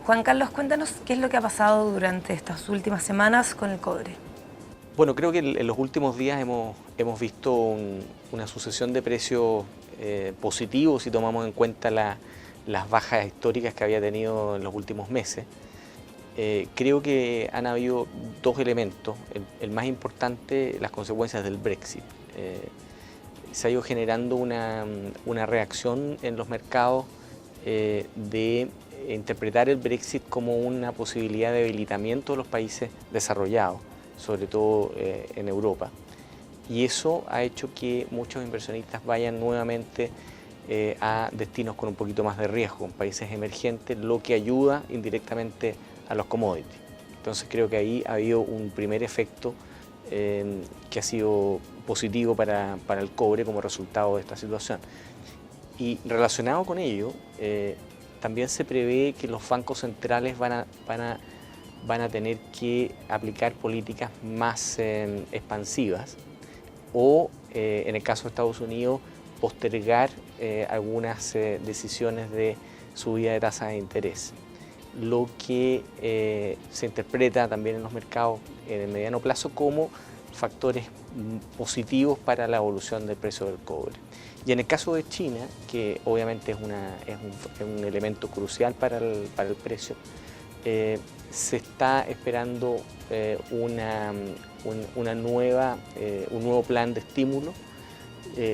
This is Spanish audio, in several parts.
Juan Carlos, cuéntanos qué es lo que ha pasado durante estas últimas semanas con el cobre. Bueno, creo que en los últimos días hemos visto una sucesión de precios positivos si tomamos en cuenta las bajas históricas que había tenido en los últimos meses. Creo que han habido dos elementos. El más importante, las consecuencias del Brexit. Se ha ido generando una reacción en los mercados de interpretar el Brexit como una posibilidad de debilitamiento de los países desarrollados, sobre todo en Europa. Y eso ha hecho que muchos inversionistas vayan nuevamente a destinos con un poquito más de riesgo, en países emergentes, lo que ayuda indirectamente a los commodities. Entonces creo que ahí ha habido un primer efecto que ha sido positivo para el cobre como resultado de esta situación. Y relacionado con ello, también se prevé que los bancos centrales van a tener que aplicar políticas más expansivas o, en el caso de Estados Unidos, postergar algunas decisiones de subida de tasas de interés, lo que se interpreta también en los mercados en el mediano plazo como factores positivos para la evolución del precio del cobre. Y en el caso de China, que obviamente es un elemento crucial para el precio, se está esperando un nuevo plan de estímulo,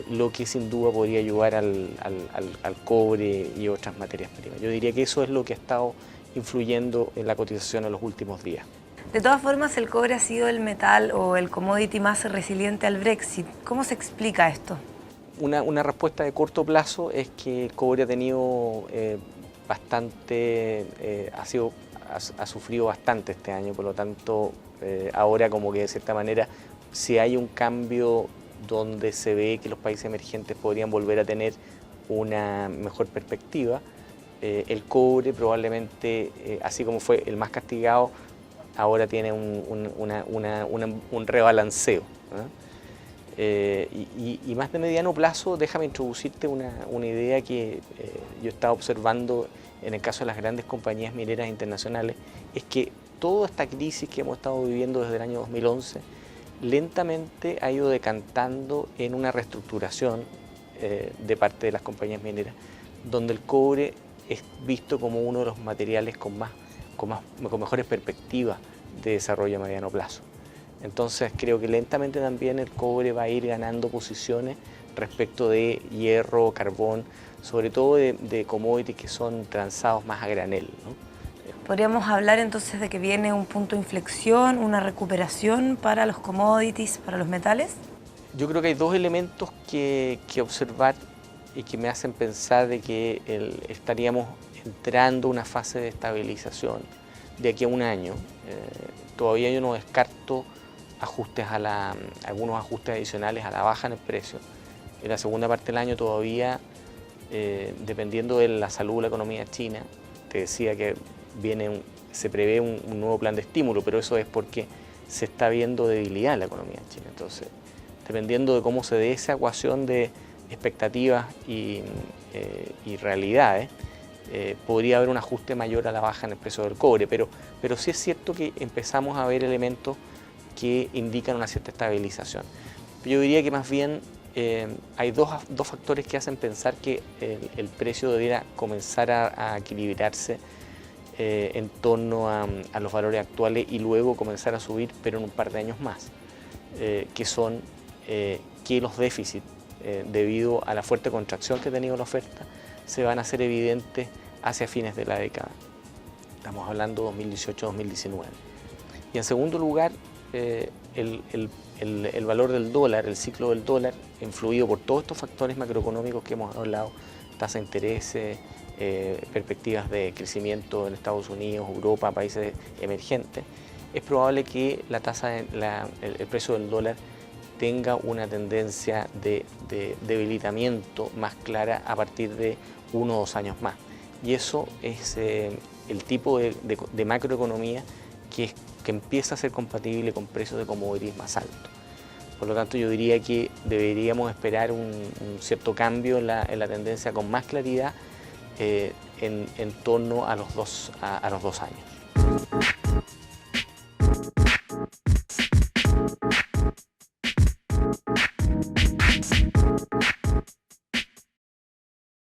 lo que sin duda podría ayudar al cobre y otras materias primas. Yo diría que eso es lo que ha estado influyendo en la cotización en los últimos días. De todas formas, el cobre ha sido el metal o el commodity más resiliente al Brexit. ¿Cómo se explica esto? Una respuesta de corto plazo es que el cobre ha tenido ha sufrido bastante este año, por lo tanto ahora como que de cierta manera si hay un cambio donde se ve que los países emergentes podrían volver a tener una mejor perspectiva, el cobre probablemente, así como fue el más castigado, ahora tiene un rebalanceo, ¿no? Y más de mediano plazo, déjame introducirte una idea que yo estaba observando en el caso de las grandes compañías mineras internacionales, es que toda esta crisis que hemos estado viviendo desde el año 2011 lentamente ha ido decantando en una reestructuración de parte de las compañías mineras, donde el cobre es visto como uno de los materiales con mejores perspectivas de desarrollo a mediano plazo. Entonces creo que lentamente también el cobre va a ir ganando posiciones respecto de hierro, carbón, sobre todo de commodities que son transados más a granel, ¿no? ¿Podríamos hablar entonces de que viene un punto de inflexión, una recuperación para los commodities, para los metales? Yo creo que hay dos elementos que observar y que me hacen pensar de que estaríamos entrando a una fase de estabilización de aquí a un año. Todavía yo no descarto algunos ajustes adicionales a la baja en el precio. En la segunda parte del año todavía, dependiendo de la salud de la economía china, te decía que se prevé un nuevo plan de estímulo, pero eso es porque se está viendo debilidad en la economía china. Entonces, dependiendo de cómo se dé esa ecuación de expectativas y realidades, podría haber un ajuste mayor a la baja en el precio del cobre, pero sí es cierto que empezamos a ver elementos que indican una cierta estabilización. Yo diría que más bien hay dos factores que hacen pensar que el precio debiera comenzar a equilibrarse en torno a los valores actuales y luego comenzar a subir, pero en un par de años más, que son que los déficits, debido a la fuerte contracción que ha tenido la oferta, se van a hacer evidentes hacia fines de la década. Estamos hablando 2018-2019. Y en segundo lugar, el valor del dólar, el ciclo del dólar, influido por todos estos factores macroeconómicos que hemos hablado, tasa de interés, perspectivas de crecimiento en Estados Unidos, Europa, países emergentes, es probable que el precio del dólar tenga una tendencia de debilitamiento más clara a partir de 1 o 2 años más. Y eso es el tipo de macroeconomía que es que empieza a ser compatible con precios de commodities más altos. Por lo tanto, yo diría que deberíamos esperar un cierto cambio en la tendencia con más claridad en torno a los 2 años.